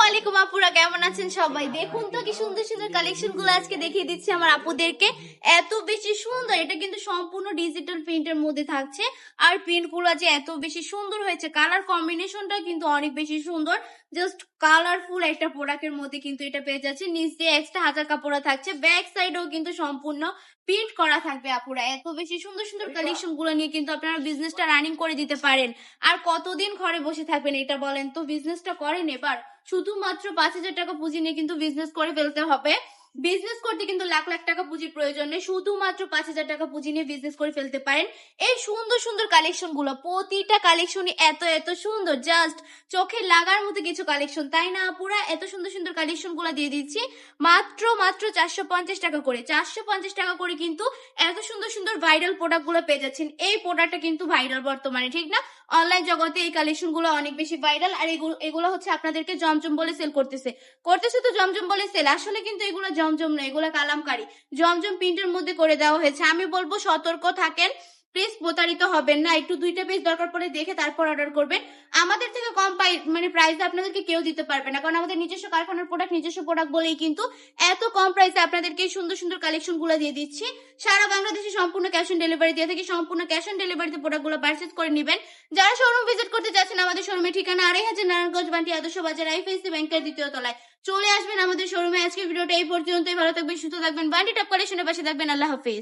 আলাইকুম আপুরা, কেমন আছেন সবাই? দেখুন তো কি সুন্দর সুন্দর কালেকশন গুলো আজকে দেখিয়ে দিচ্ছি আমার আপুদেরকে। এত বেশি সুন্দর, এটা কিন্তু সম্পূর্ণ ডিজিটাল প্রিন্টের মধ্যে থাকছে। আর প্রিন্ট গুলো যে এত বেশি সুন্দর হয়েছে, কালার কম্বিনেশনটা কিন্তু অনেক বেশি সুন্দর। জাস্ট কালারফুল একটা প্রোডাক্টের মধ্যে কিন্তু এটা পেয়ে যাচ্ছে। নিচ দিয়ে এক্সট্রা হাজার কাপড়া থাকছে, ব্যাক সাইডেও কিন্তু সম্পূর্ণ প্রিন্ট করা থাকবে। আপুরা এত বেশি সুন্দর সুন্দর কালেকশন গুলো নিয়ে কিন্তু আপনারা বিজনেসটা রানিং করে দিতে পারেন। আর কতদিন ঘরে বসে থাকবেন এটা বলেন তো? বিজনেসটা করেন এবার। শুধুমাত্র 5,000 টাকা পুঁজি নিয়ে কিন্তু বিজনেস করে ফেলতে হবে। বিজনেস করতে কিন্তু লাখ লাখ টাকা পুঁজির প্রয়োজন নেই, শুধুমাত্র 5,000 টাকা পুঁজি নিয়ে বিজনেস করে ফেলতে পারেন। এই সুন্দর সুন্দর কালেকশন গুলো, প্রতিটা কালেকশনই এত এত সুন্দর, জাস্ট চোখে লাগার মতো কিছু কালেকশন, তাই না আপুরা? এত সুন্দর সুন্দর কালেকশন গুলো দিয়ে দিচ্ছি মাত্র মাত্র 450 টাকা করে। 450 টাকা করে কিন্তু এত সুন্দর সুন্দর ভাইরাল প্রোডাক্ট গুলো পেয়ে যাচ্ছেন। এই প্রোডাক্টটা কিন্তু ভাইরাল বর্তমানে, ঠিক না? অনলাইন জগতে এই কালেকশন গুলো অনেক বেশি ভাইরাল। আর এগুলো হচ্ছে আপনাদেরকে জমজম বলে সেল করতেছে। তো জমজম বলে সেল, আসলে কিন্তু এগুলো জমজম না, এগুলো কালামকারী। জমজম প্রিন্টের মধ্যে করে দেওয়া হয়েছে। আমি বলবো সতর্ক থাকেন, প্লিজ প্রতারিত হবেন না। একটু দুইটা পেজ দরকার পড়ে দেখে তারপর অর্ডার করবেন। আমাদের থেকে কম প্রাইসে আপনাদেরকে কেউ দিতে পারবে না, কারণ আমাদের নিজস্ব কারখানার প্রোডাক্ট, নিজস্ব প্রোডাক্ট বলেই কিন্তু এত কম প্রাইসে আপনাদেরকে এই সুন্দর সুন্দর কালেকশন গুলো দিয়ে দিচ্ছি। সারা বাংলাদেশে সম্পূর্ণ ক্যাশ অন ডেলিভারি দিয়ে থাকি। সম্পূর্ণ ক্যাশ অন ডেলিভারিতে প্রোডাক্ট গুলো পারচেজ করে নেবেন। যারা শোরুম ভিজিট করতে যাচ্ছেন, আমাদের শোরুমের ঠিকানা 2,500 নারায়ণগঞ্জ বান্টি আদর্শ বাজার, আইএফআইসি ব্যাংকের 2য় তলায়। চলে আসবেন আমাদের শোরুমে। আজকে ভিডিওটা এই পর্যন্তই। ভালো থাকবেন, সুস্থ থাকবেন, বান্টি টপ কালেকশনের পাশে থাকবেন। আল্লাহ হাফেজ।